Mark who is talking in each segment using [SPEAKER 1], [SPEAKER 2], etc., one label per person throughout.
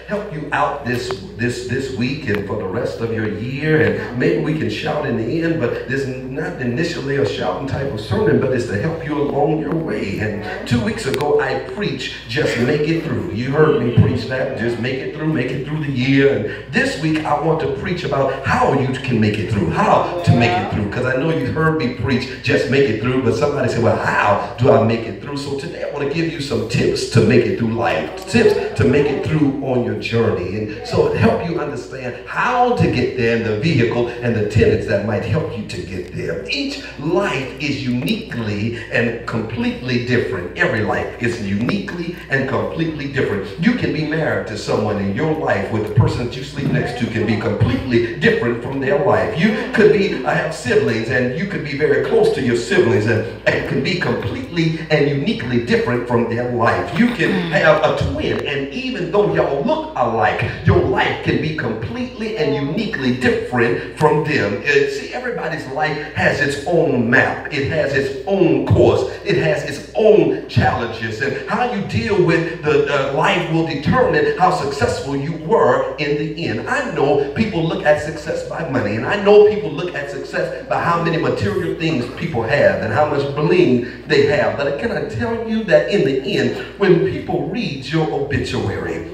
[SPEAKER 1] help you out this week and for the rest of your year, and maybe we can shout in the end, but this is not initially a shouting type of sermon, but it's to help you along your way. And 2 weeks ago I preached just make it through. You heard me preach that, just make it through the year. And this week I want to preach about how you can make it through, how to make it through, because I know you heard me preach just make it through, but somebody said, well, how do I make it through? So today I want to give you some tips to make it through life, tips to make it through on your journey. And so it help you understand how to get there and the vehicle and the tenets that might help you to get there. Each life is uniquely and completely different. Every life is uniquely and completely different. You can be married to someone in your life with the person that you sleep next to can be completely different from their life. You could be have siblings and you could be very close to your siblings and it can be completely and uniquely different from their life. You can have a twin, and even though y'all look alike, your life can be completely and uniquely different from them. See, everybody's life has its own map. It has its own course. It has its own challenges, and how you deal with the life will determine how successful you were in the end. I know people look at success by money, and I know people look at success by how many material things people have and how much bling they have. But can I tell you that in the end, when people read your obituary,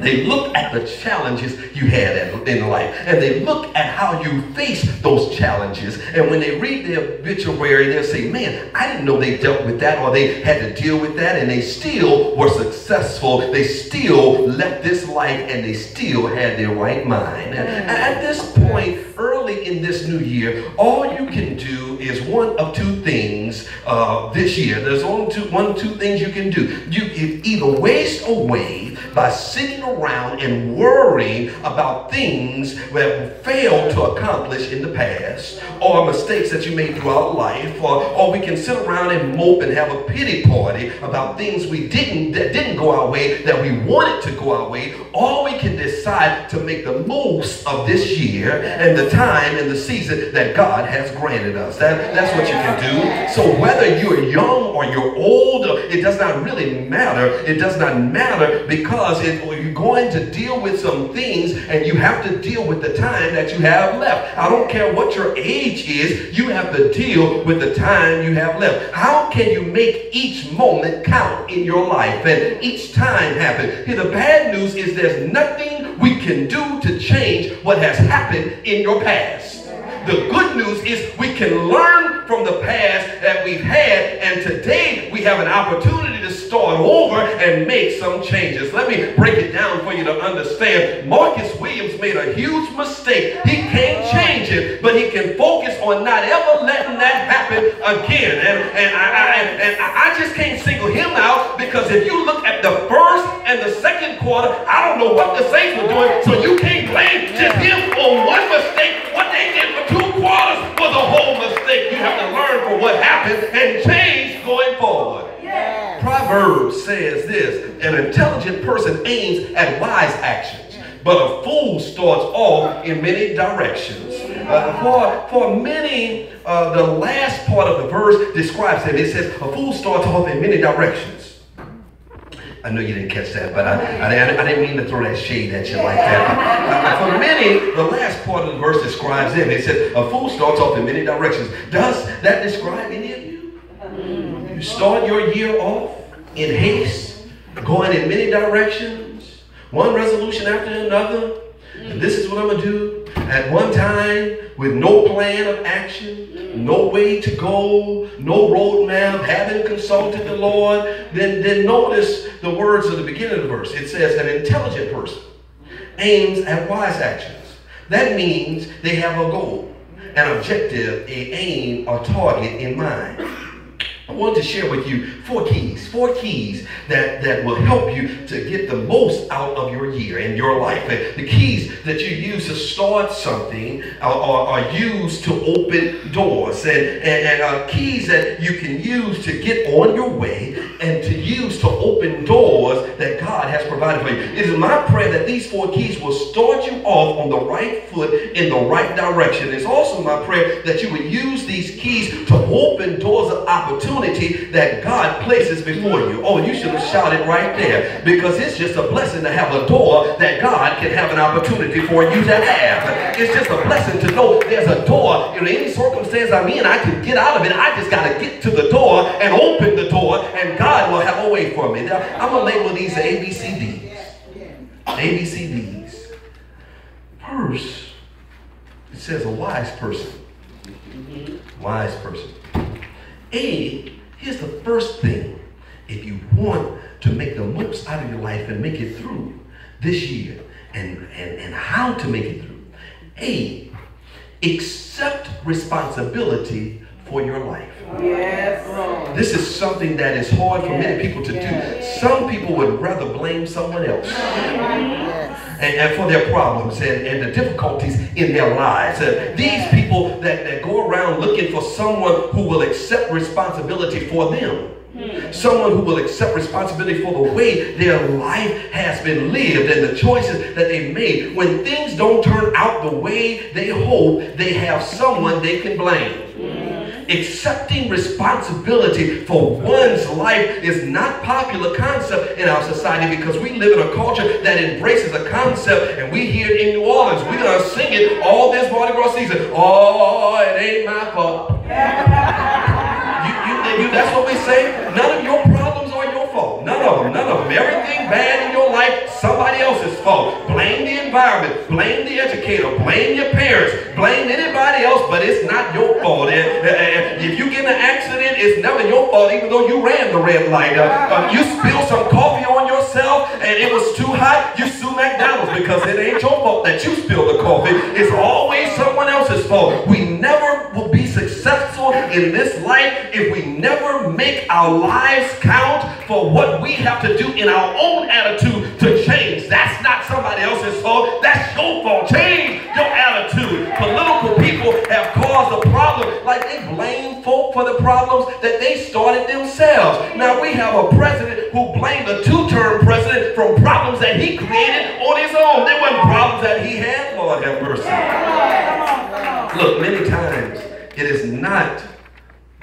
[SPEAKER 1] they look at the challenges you had in life, and they look at how you faced those challenges. And when they read their obituary, they'll say, man, I didn't know they dealt with that, or they had to deal with that, and they still were successful. They still left this life, and they still had their right mind. And at this point, early in this new year, all you can do is one of two things this year. There's only two things you can do. You can either waste away by sitting around and worrying about things that failed to accomplish in the past, or mistakes that you made throughout life, or we can sit around and mope and have a pity party about things that didn't go our way, that we wanted to go our way, or we can decide to make the most of this year and the time and the season that God has granted us. That's what you can do. So whether you're young or you're old, it does not really matter. It does not matter, because you're going to deal with some things, and you have to deal with the time that you have left. I don't care what your age is, you have to deal with the time you have left. How can you make each moment count in your life and each time happen? Here, the bad news is there's nothing we can do to change what has happened in your past. The good news is we can learn from the past that we've had, and today we have an opportunity to start over and make some changes. Let me break it down for you to understand. Marcus Williams made a huge mistake. He can't change it, but he can focus on not ever letting that happen again. And I just can't single him out, because if you look at the first and the second quarter, I don't know what the Saints were doing, so you can't blame just him on one mistake. What they did for 2 quarters was a whole mistake. You have to learn from what happened and change going forward. Yes. Proverbs says this: an intelligent person aims at wise actions, but a fool starts off in many directions. For many, the last part of the verse describes it. It says a fool starts off in many directions. I know you didn't catch that, but I didn't mean to throw that shade at you like that. For many, the last part of the verse describes it. It says a fool starts off in many directions. Does that describe any of you? You start your year off in haste, going in many directions, one resolution after another, and this is what I'm going to do at one time, with no plan of action, no way to go, no roadmap, haven't consulted the Lord. Then notice the words of the beginning of the verse. It says an intelligent person aims at wise actions. That means they have a goal, an objective, an aim, a target in mind. I want to share with you four keys that will help you to get the most out of your year and your life. And the keys that you use to start something are used to open doors, and keys that you can use to get on your way and to use to open doors that God has provided for you. It is my prayer that these 4 keys will start you off on the right foot in the right direction. It's also my prayer that you would use these keys to open doors of opportunity that God places before you. Oh, you should have shouted right there, because it's just a blessing to have a door that God can have an opportunity for you to have. It's just a blessing to know there's a door in any circumstance I'm in. I can get out of it. I just got to get to the door and open the door, and God will have a way for me. Now, I'm going to label these ABCDs. ABCDs. First, it says a wise person. Wise person. Here's the first thing. If you want to make the most out of your life and make it through this year, and how to make it through. Accept responsibility for your life. Yes, Lord. This is something that is hard for many people to do. Some people would rather blame someone else and for their problems and the difficulties in their lives. These people that go around looking for someone who will accept responsibility for them. Someone who will accept responsibility for the way their life has been lived and the choices that they made. When things don't turn out the way they hope, they have someone they can blame. Accepting responsibility for one's life is not a popular concept in our society, because we live in a culture that embraces a concept, and we hear it in New Orleans. We're going to sing it all this Mardi Gras season. Oh, it ain't my fault. That's what we say. None of your problems are your fault. None of them. None of them. Everything bad in your life, somebody else's fault. Blame the environment. Blame the educator. Blame your parents. Blame anybody else, but it's not your fault. If you get in an accident, it's never your fault, even though you ran the red light. You spilled some coffee on yourself and it was too hot, you sue McDonald's, because it ain't your fault that you spilled the coffee. It's always someone else's fault. We never will be successful in this life if we never make our lives count for what we have to do in our own attitude to change. That's not somebody else's fault. That's your fault. Change your attitude. Political people have caused a problem, like they blame folk for the problems that they started themselves. Now we have a president who blamed a 2-term president from problems that he created on his own. They weren't problems that he had. Lord have mercy. Look, many times it is not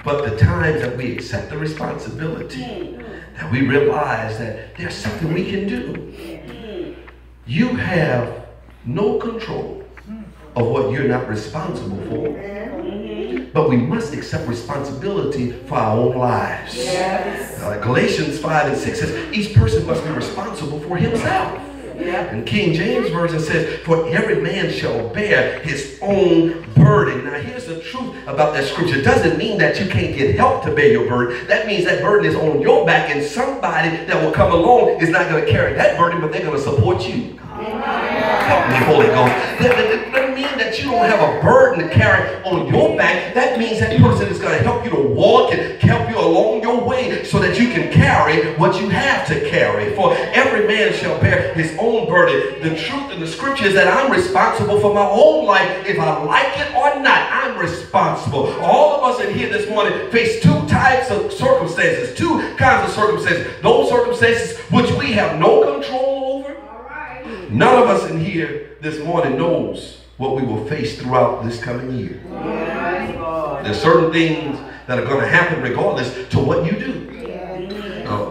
[SPEAKER 1] but the times that we accept the responsibility that we realize that there's something we can do. You have no control of what you're not responsible for, but we must accept responsibility for our own lives. Galatians 5 and 6 says each person must be responsible for himself. And King James Version says, for every man shall bear his own burden. Now here's the truth about that scripture. It doesn't mean that you can't get help to bear your burden. That means that burden is on your back, and somebody that will come along is not going to carry that burden, but they're going to support you. Help me, Holy Ghost. That doesn't mean that you don't have a burden to carry on your back. That means that person is going to help you to walk and help you along your way so that you can carry what you have to carry. For every man shall bear his own burden. The truth in the scripture is that I'm responsible for my own life. If I like it or not, I'm responsible. All of us in here this morning face 2 types of circumstances, 2 kinds of circumstances. Those circumstances which we have no control over. None of us in here this morning knows what we will face throughout this coming year. There's certain things that are going to happen regardless to what you do.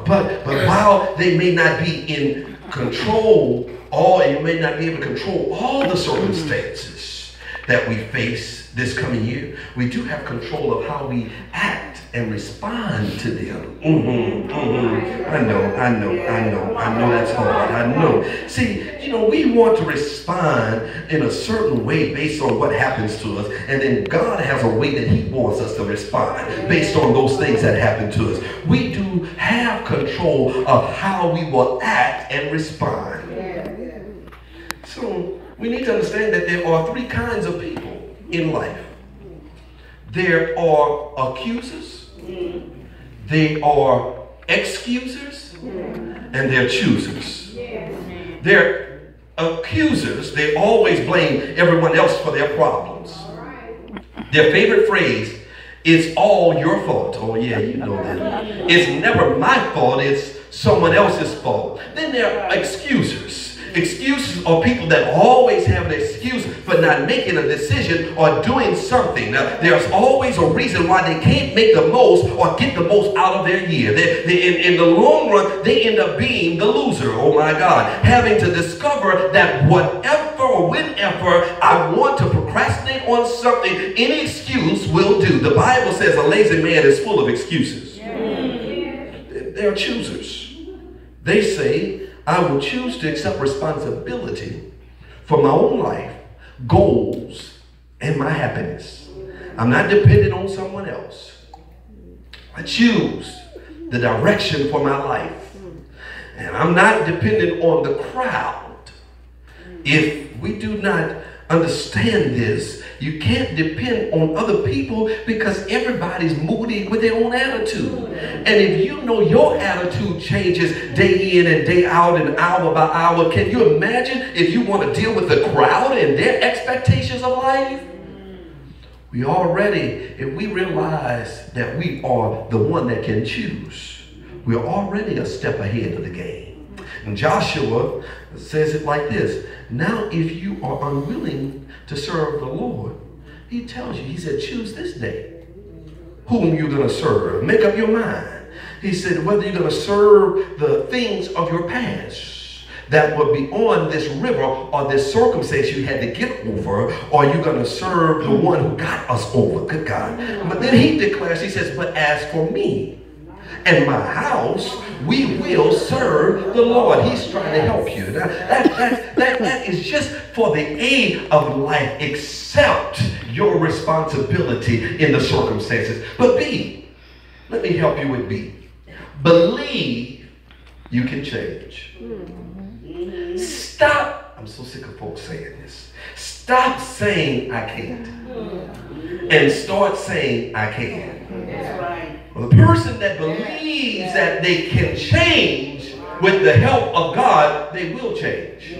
[SPEAKER 1] But while they may not be in control, or you may not be able to control all the circumstances that we face this coming year, we do have control of how we act and respond to them. I know that's hard. I know. See, we want to respond in a certain way based on what happens to us, and then God has a way that he wants us to respond based on those things that happen to us. We do have control of how we will act and respond. So we need to understand that there are 3 kinds of people in life. There are accusers, they are excusers, and they're choosers. They're accusers. They always blame everyone else for their problems. Their favorite phrase it's all your fault. Oh yeah, you know that. It's never my fault, it's someone else's fault. Then there are excusers. Excuses are people that always have an excuse for not making a decision or doing something. Now, there's always a reason why they can't make the most or get the most out of their year. In the long run, they end up being the loser. Oh my God. Having to discover that whatever or whenever I want to procrastinate on something, any excuse will do. The Bible says a lazy man is full of excuses. They're choosers. They say, I will choose to accept responsibility for my own life, goals, and my happiness. I'm not dependent on someone else. I choose the direction for my life. And I'm not dependent on the crowd. If we do not understand this, you can't depend on other people because everybody's moody with their own attitude. And if you know your attitude changes day in and day out and hour by hour, can you imagine if you want to deal with the crowd and their expectations of life? We already, if we realize that we are the one that can choose, we're already a step ahead of the game. And Joshua says it like this. Now, if you are unwilling to serve the Lord, he tells you, he said, choose this day whom you're going to serve. Make up your mind. He said, whether you're going to serve the things of your past that were beyond this river or this circumstance you had to get over, or you're going to serve the one who got us over. Good God. But then he declares, he says, but as for me and my house, we will serve the Lord. He's trying to help you. Now, that is just for the aid of life. Accept your responsibility in the circumstances. But B, let me help you with B. Believe you can change. Stop. I'm so sick of folks saying this. Stop saying I can't and start saying I can.
[SPEAKER 2] That's right.
[SPEAKER 1] Well, the person that believes that they can change with the help of God, they will change.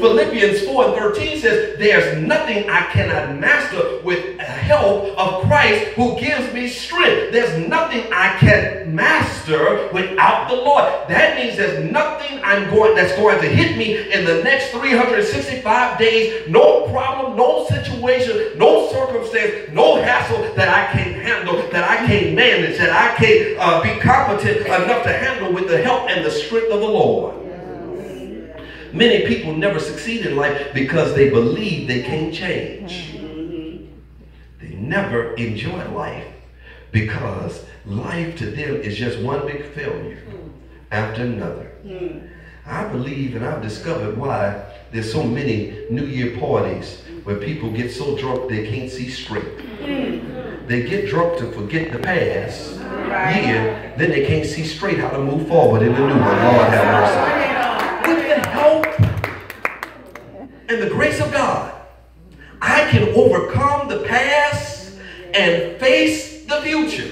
[SPEAKER 1] Philippians 4:13 says, there's nothing I cannot master with the help of Christ who gives me strength. There's nothing I can master without the Lord. That means there's nothing that's going to hit me in the next 365 days. No problem, no situation, no circumstance, no hassle that I can't handle, that I can't manage, that I can't be competent enough to handle with the help and the strength of the Lord. Many people never succeed in life because they believe they can't change. They never enjoy life because life to them is just one big failure after another. I believe, and I've discovered why there's so many New Year parties where people get so drunk they can't see straight. They get drunk to forget the past year, then they can't see straight how to move forward in the new one. Lord have mercy. With the help and the grace of God, I can overcome the past and face the future.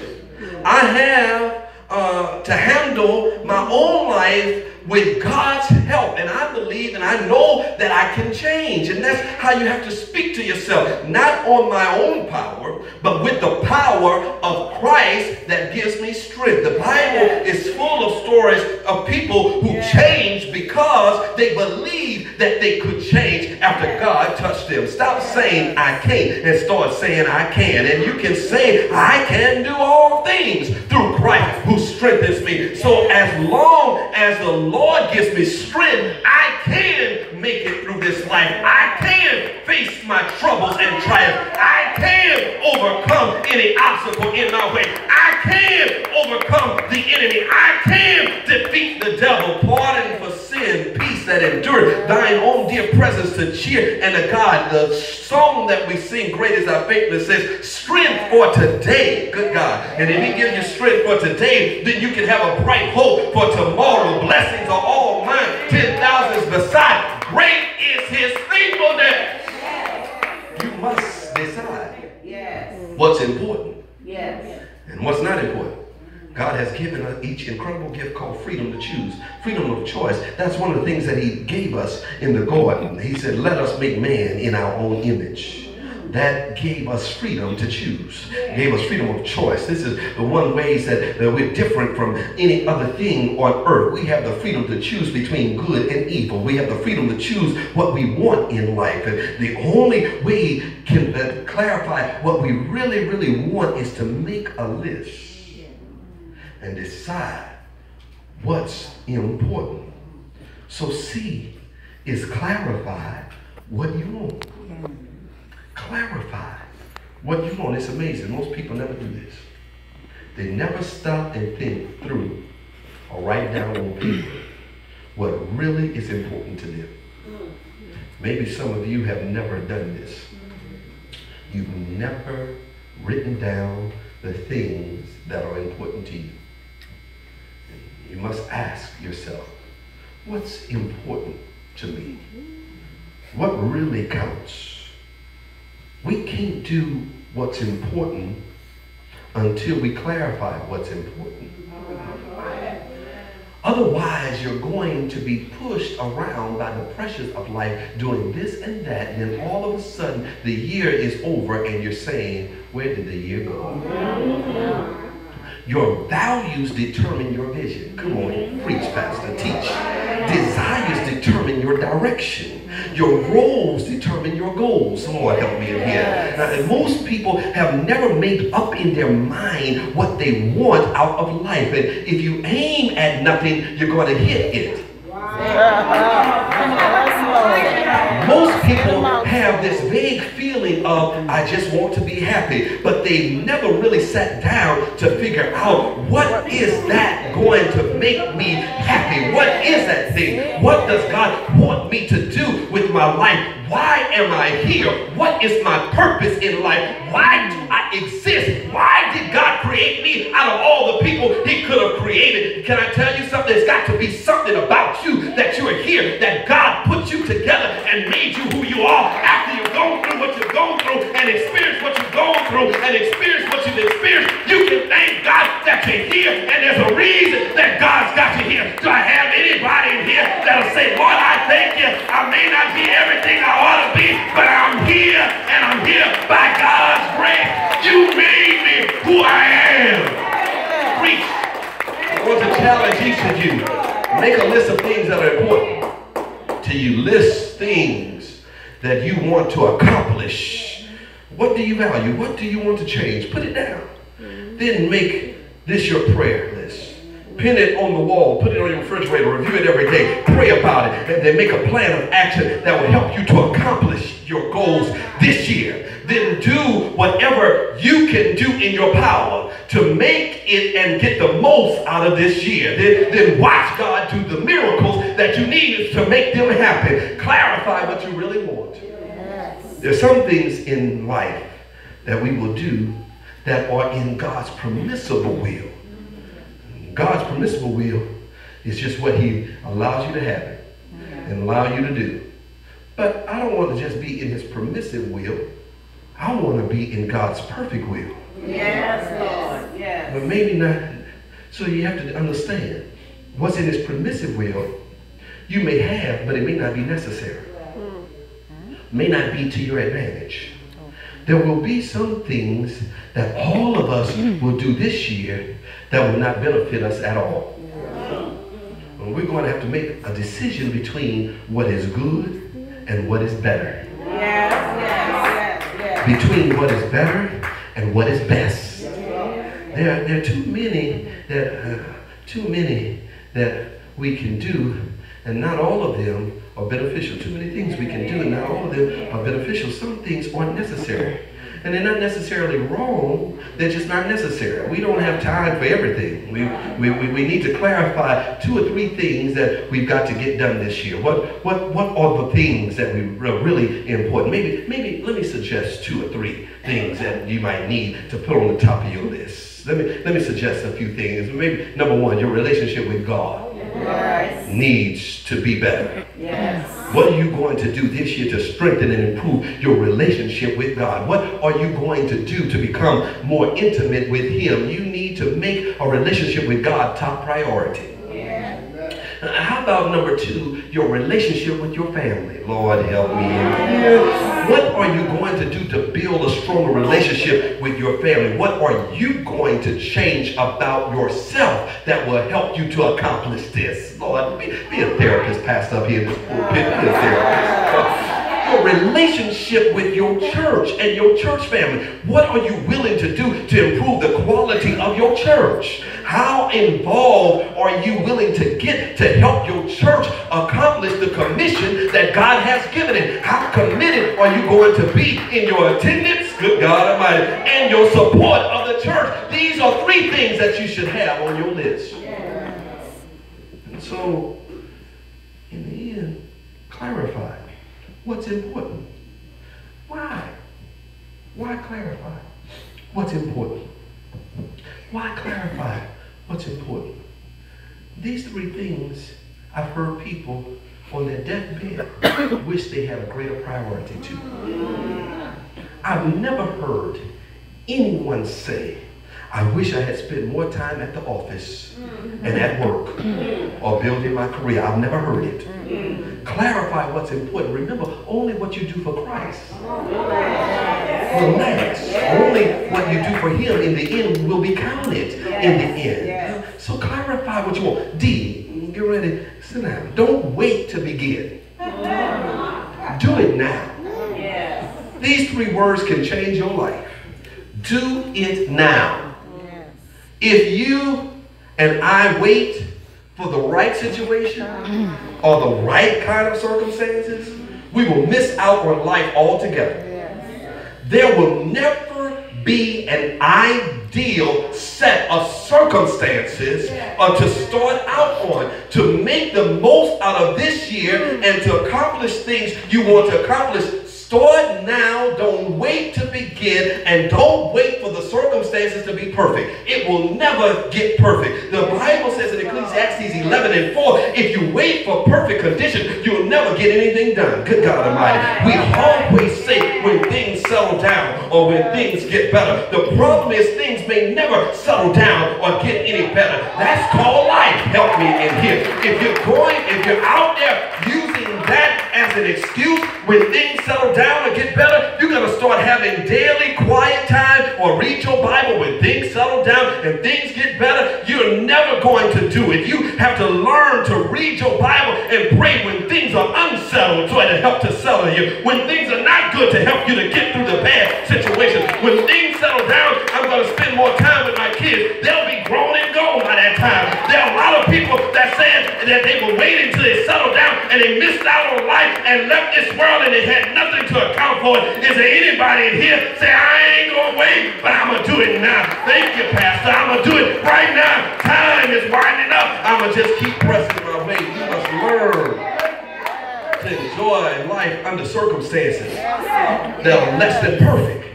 [SPEAKER 1] I have to handle my own life with God's help, and I believe and I know that I can change. And that's how you have to speak to yourself, not on my own power, but with the power of Christ that gives me strength. The Bible is full of stories of people who changed because they believed that they could change after God touched them. Stop saying I can't and start saying I can. And you can say I can do all things through Christ who strengthens me. So as long as the Lord gives me strength, I can make it through this life. I can face my troubles and triumphs. I can overcome any obstacle in my way. I can overcome the enemy. I can defeat the devil. Pardon for sin, peace that endureth, thine own dear presence to cheer, and to God. The song that we sing, Great is Thy Faithfulness, says, strength for today. Good God. And if He gives you strength for today, then you can have a bright hope for tomorrow. Blessings are all mine, 10,000s beside. Great is His faithfulness. You must decide what's important and what's not important. God has given us each incredible gift called freedom to choose, freedom of choice. That's one of the things that He gave us in the garden. He said, let us make man in our own image. that gave us freedom to choose, gave us freedom of choice. This is the one ways that we're different from any other thing on earth. We have the freedom to choose between good and evil. We have the freedom to choose what we want in life. And the only way can clarify what we really, really want is to make a list and decide what's important. So C is clarify what you want. Clarify what you want. It's amazing. Most people never do this. They never stop and think through or write down on paper what really is important to them. Maybe some of you have never done this. You've never written down the things that are important to you. You must ask yourself, what's important to me? What really counts? We can't do what's important until we clarify what's important. Otherwise, you're going to be pushed around by the pressures of life doing this and that, and then all of a sudden the year is over and you're saying, where did the year go? Your values determine your vision. Come on, preach, pastor, teach. Desires determine your direction. Your roles determine your goals. Lord, help me in here. Now, most people have never made up in their mind what they want out of life. And if you aim at nothing, you're going to hit it. Most people have this vague feeling of, I just want to be happy, but they've never really sat down to figure out what is that going to make me happy? What is that thing? What does God want me to do with my life? Why am I here? What is my purpose in life? Why do I exist? Why did God create me out of all the people he could have created? Can I tell you something? There's got to be something about you that you are here, that God put you together and made you who you are after you've gone through what you've gone through and experienced what you've gone through and experienced what you've experienced. You can thank God that you're here, and there's a reason that God's got you here. Do I have anybody in here that'll say, Lord, I thank you. I may not be everything I ought to be, but I'm here, and I'm here by God's grace. You made me who I am. Preach. I want to challenge each of you. Make a list of things that are important to you. List things that you want to accomplish. What do you value? What do you want to change? Put it down. Then make this your prayer list. Pin it on the wall. Put it on your refrigerator. Review it every day. Pray about it. And then make a plan of action that will help you to accomplish your goals this year. Then do whatever you can do in your power to make it and get the most out of this year. Then watch God do the miracles that you need to make them happen. Clarify what you really want. There's some things in life that we will do that are in God's permissible will. God's permissible will is just what he allows you to have it and allow you to do. But I don't want to just be in his permissive will. I want to be in God's perfect will.
[SPEAKER 2] Yes, Lord. Yes.
[SPEAKER 1] But maybe not. So you have to understand what's in his permissive will you may have, but it may not be necessary. May not be to your advantage. There will be some things that all of us will do this year that will not benefit us at all. And we're going to have to make a decision between what is good and what is better. Between what is better and what is best. There are too many that we can do, and not all of them are beneficial. Too many things we can do, and not all of them are beneficial. Some things aren't necessary. And they're not necessarily wrong, they're just not necessary. We don't have time for everything. We need to clarify 2 or 3 things that we've got to get done this year. What are the things that are really important? Maybe let me suggest 2 or 3 things that you might need to put on the top of your list. Let me suggest a few things. Maybe number 1, your relationship with God needs to be better. What are you going to do this year to strengthen and improve your relationship with God? What are you going to do to become more intimate with him? You need to make a relationship with God top priority. How about number 2, your relationship with your family? Lord, help me in here. What are you going to do to build a stronger relationship with your family? What are you going to change about yourself that will help you to accomplish this? Lord, be a therapist, pastor up here in this pulpit. Be a therapist. Your relationship with your church and your church family. What are you willing to do to improve the quality of your church? How involved are you willing to get to help your church accomplish the commission that God has given it? How committed are you going to be in your attendance, good God Almighty, and your support of the church? These are 3 things that you should have on your list. And so, in the end, clarify. What's important? Why? Why clarify what's important? Why clarify what's important? These 3 things I've heard people on their deathbed wish they had a greater priority to. I've never heard anyone say, I wish I had spent more time at the office and at work or building my career. I've never heard it. Clarify what's important. Remember, only what you do for Christ will last. Only what you do for him in the end will be counted in the end. So clarify what you want. D, get ready, sit down. Don't wait to begin. Do it now. These 3 words can change your life. Do it now. If you and I wait for the right situation or the right kind of circumstances, we will miss out on life altogether. There will never be an ideal set of circumstances to start out on to make the most out of this year and to accomplish things you want to accomplish. Start now, don't wait to begin, and don't wait for the circumstances to be perfect. It will never get perfect. The Bible says in Ecclesiastes 11:4, if you wait for perfect condition, you'll never get anything done. Good God Almighty. We always say when things settle down or when things get better. The problem is things may never settle down or get any better. That's called life. Help me in here. If you're out there using that as an excuse when things settle down or get better, you're going to start having daily quiet time or read your Bible when things settle down and things get better. You're never going to do it. You have to learn to read your Bible and pray when things are unsettled, try to help to settle you. When things are not good, to help you to get through the bad situation. When things settle down, I'm going to spend more time with my kids. They'll be grown and gone by that time. There are a lot of people that said that they were waiting until they settled down and they missed out on life and left this world and they had nothing to account for it. Is there anybody in here say, I ain't gonna wait, but I'm gonna do it now? Thank you, Pastor. I'm gonna do it right now. Time is winding up. I'm gonna just keep pressing my way. You must learn to enjoy life under circumstances that are less than perfect.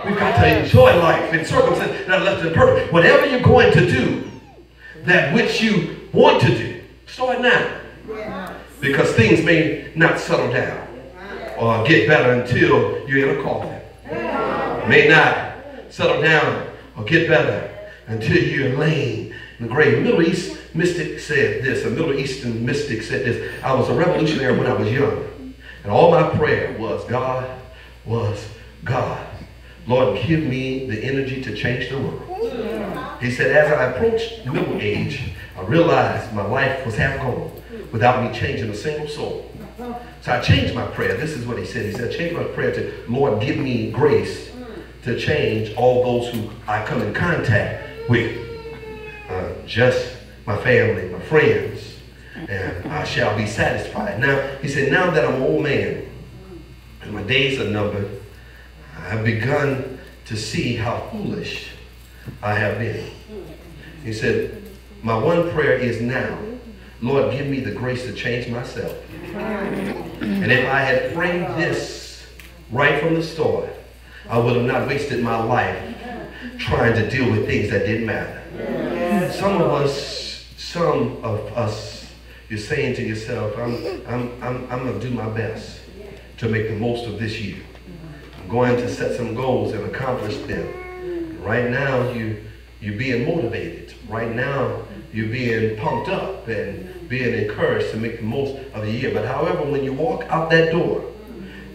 [SPEAKER 1] We've got to enjoy life in circumstances that are less than perfect. Whatever you're going to do, that which you want to do, start now. Because things may not settle down or get better until you're in a coffin. May not settle down or get better until you're laying in the grave. A Middle East mystic said this. A Middle Eastern mystic said this. I was a revolutionary when I was young. And all my prayer was God. Lord, give me the energy to change the world. He said, as I approached middle age, I realized my life was half gone without me changing a single soul. So I changed my prayer. This is what he said. He said, change my prayer to, Lord, give me grace to change all those who I come in contact with. Just my family, my friends, and I shall be satisfied. Now, he said, now that I'm an old man and my days are numbered, I've begun to see how foolish I have been. He said, my one prayer is now, Lord, give me the grace to change myself. And if I had framed this right from the start, I would have not wasted my life trying to deal with things that didn't matter. Some of us, you're saying to yourself, I'm going to do my best to make the most of this year. I'm going to set some goals and accomplish them. Right now, you're being motivated. Right now, you're being pumped up and being encouraged to make the most of the year. But however, when you walk out that door,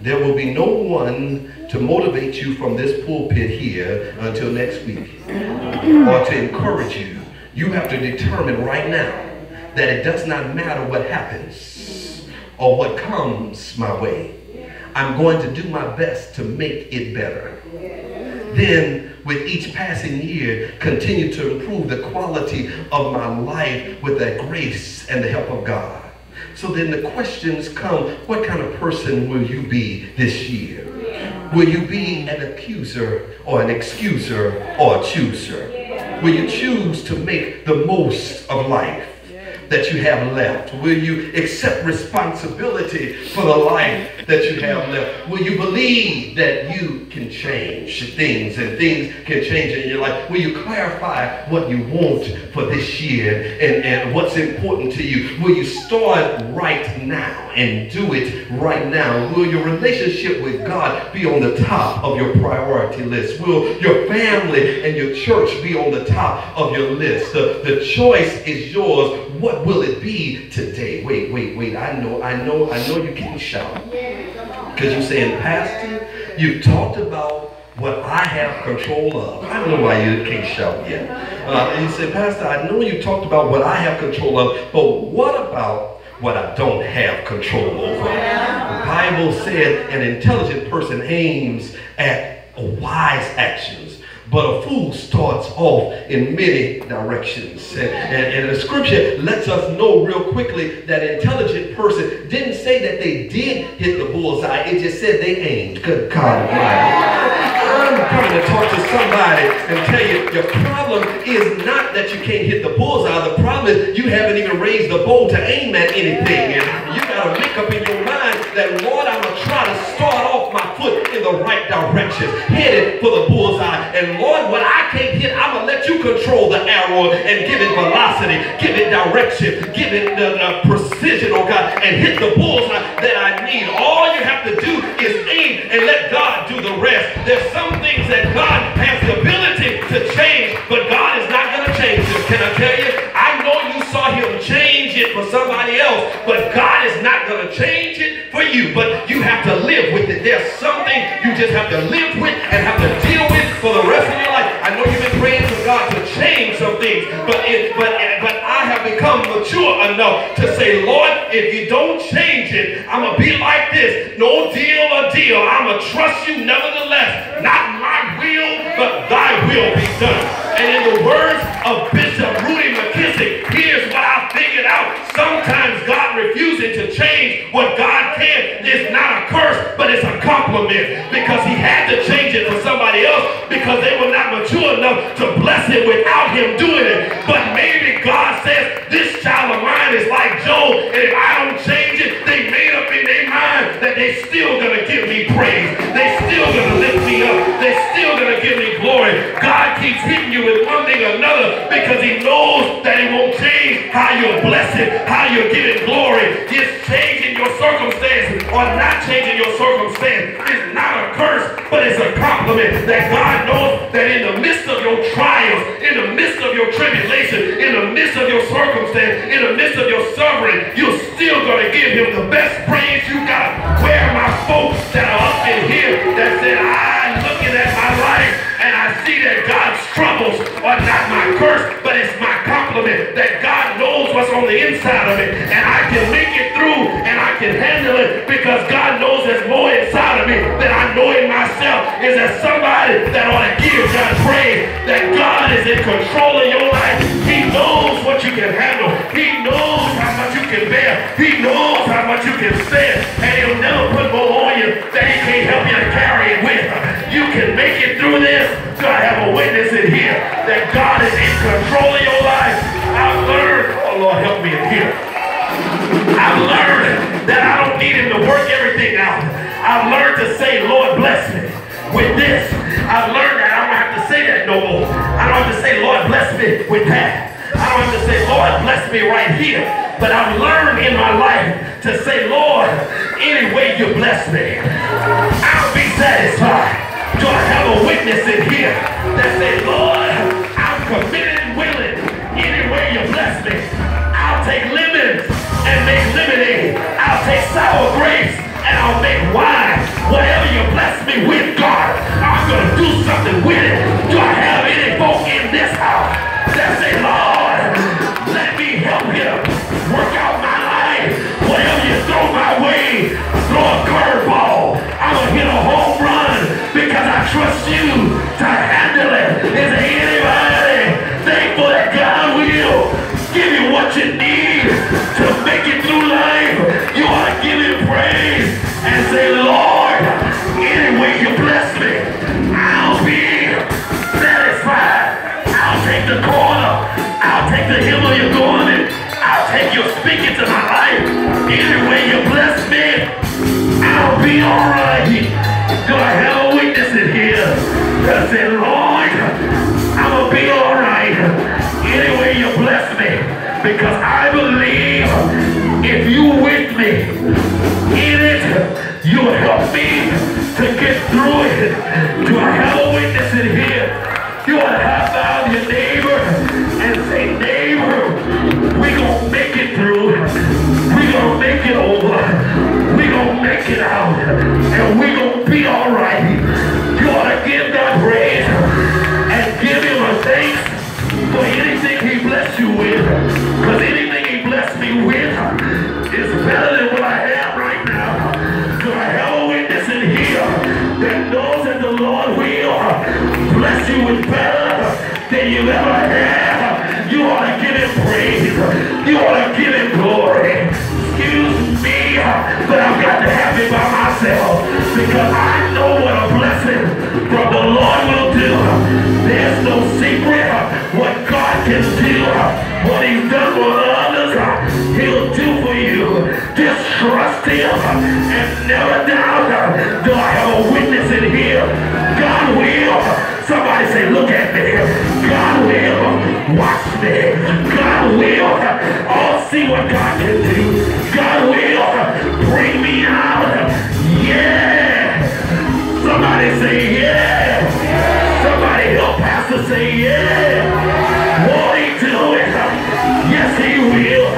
[SPEAKER 1] there will be no one to motivate you from this pulpit here until next week or to encourage you. You have to determine right now that it does not matter what happens or what comes my way. I'm going to do my best to make it better. Then, with each passing year, continue to improve the quality of my life with the grace and the help of God. So then the questions come, what kind of person will you be this year? Will you be an accuser or an excuser or a chooser? Will you choose to make the most of life that you have left? Will you accept responsibility for the life that you have left? Will you believe that you can change things and things can change in your life? Will you clarify what you want for this year and what's important to you? Will you start right now and do it right now? Will your relationship with God be on the top of your priority list? Will your family and your church be on the top of your list? The choice is yours. What will it be today? Wait. I know you're getting shout. Because you're saying, Pastor, you've talked about what I have control of. I don't know why you can't shout yet. You say, Pastor, I know you talked about what I have control of, but what about what I don't have control over? The Bible said an intelligent person aims at wise actions, but a fool starts off in many directions. And the scripture lets us know real quickly that an intelligent person didn't say that they did hit the bullseye. It just said they aimed. Good God Almighty. I'm coming to talk to somebody and tell you your problem is not that you can't hit the bullseye. The problem is you haven't even raised the bow to aim at anything. And you got to make up in your mind that, Lord, I'm going to try to start off my foot in the right direction, headed for the bullseye. And Lord, when I can't hit, I'm going to let you control the arrow and give it velocity, give it direction, give it precision, oh God, and hit the bullseye that I need. All you have to do is aim and let God do the rest. There's some things that God has the ability to change, but God is not going to change them. Can I tell you? I know you saw him change it for somebody else, but God is not going to change it for you, but you have to live with it. There's something you just have to live with and have to deal with for the rest of your life. I know you've been praying for God to change some things, but I have become mature enough to say, Lord, if you don't change it, I'm going to be like this. No deal or deal. I'm going to trust you nevertheless. Not my will, but thy will be done. And in the words of Bishop Rudy McKissick, here's what I figured out. Sometimes God refusing to change what God can is not a curse, but it's a compliment, because he had to change it for somebody else because they were not mature enough to bless it without him doing it. But maybe God says, this child of mine is like Job, and if I don't change it, they made up in their mind that they still going to give me praise. They still going to lift me up. They still going to give me glory. God keeps hitting you with one thing or another because he knows that he won't change how you're blessed, how you're giving glory. Just changing your circumstance or not changing your circumstance is not a curse, but it's a compliment that God knows that in the midst of your trials, in the midst of your tribulation, in the midst of your circumstance, in the midst of your suffering, you're still going to give him the best praise you got. Where are my folks that are up in here that said, I'm looking at my life and I see that God's troubles are not my curse, but it's my compliment, that God knows what's on the inside of it, and I can make it through and I can handle it because God knows there's more inside of me than I know in myself. Is there somebody that ought to give God praise that God is in control of your life? He knows what you can handle. He knows how much you can bear. He knows how much you can stand, and he'll never put more on you that he can't help you to carry it with. You can make it through this. Do I have a witness in here that God is in control of your life? I've learned, oh Lord, help me in here. I've learned that I don't need him to work everything out. I've learned to say, Lord, bless me with this. I've learned that I don't have to say that no more. I don't have to say, Lord, bless me with that. I don't have to say, Lord, bless me right here. But I've learned in my life to say, Lord, any way you bless me, I'll be satisfied. Do I have a witness in here that says, Lord, I'm committed and willing any way you bless sour grapes and I'll make wine. Whatever you bless me with, God, I'm going to do something with it. Do I have any folk in this house that say, Lord, let me help you work out my life? Whatever you throw my way, throw a curveball. I'm going to hit a home run because I trust you to handle it. Is there anybody thankful that God will give you what you need to make it through life? You ought to give him praise and say, Lord, any way you bless me, I'll be satisfied. I'll take the corner. I'll take the hill you're going in. I'll take your speaking to my life. Any way you bless me, I'll be all right. Do I have a witness in here that said, Lord, I'm going to be all right any way you bless me, because I believe if you with me in it, you'll help me to get through it. Do I have a witness in here? You ought to high five your neighbor and say, neighbor, we're going to make it through. We're going to make it over. We're going to make it out. And we're going to be all right. You ought to give God praise and give him a thanks for anything he blessed you with. Because anything he blessed me with is better than what I have right now. Do I have a witness in here that knows that the Lord will bless you with better than you ever had? You ought to give him praise. You ought to give him glory. Excuse me, but I've got to have it by myself because I know what a blessing from the Lord will do. There's no secret what God can do. What he's done for others, he'll do for you. Just trust him and never doubt. Do I have a witness in here? God will. Somebody say, look at me. God will watch me. God will. Oh, see what God can do. God will bring me out. Yeah. Somebody say, yeah. Somebody help Pastor say, yeah. Won't he do it? Yes, he will.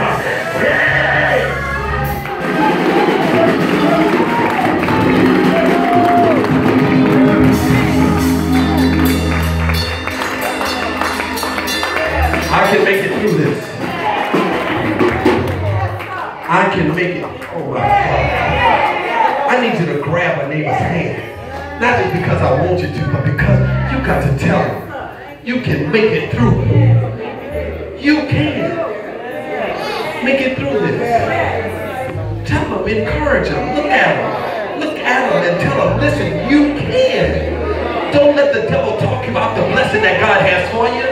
[SPEAKER 1] Hey. I can make it through this. I can make it. Oh my God. I need you to grab a neighbor's hand. Not just because I want you to, but because you got to tell them you can make it through. You can make it through this. Tell them, encourage them, look at them. Look at them and tell them, listen, you can. Don't let the devil talk about the blessing that God has for you.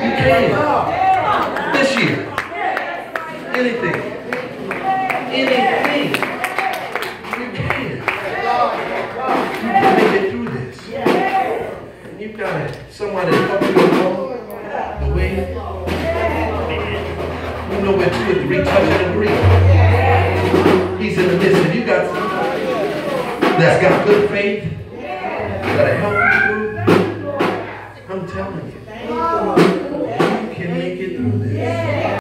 [SPEAKER 1] You can. This year. Anything. Anything. You can. You can make it through this. And you've got someone to help you along the way. You know where 2 or 3 touch and agree. He's in the midst of you. Got someone that's got good faith that'll help you through. I'm telling you, you can make it through.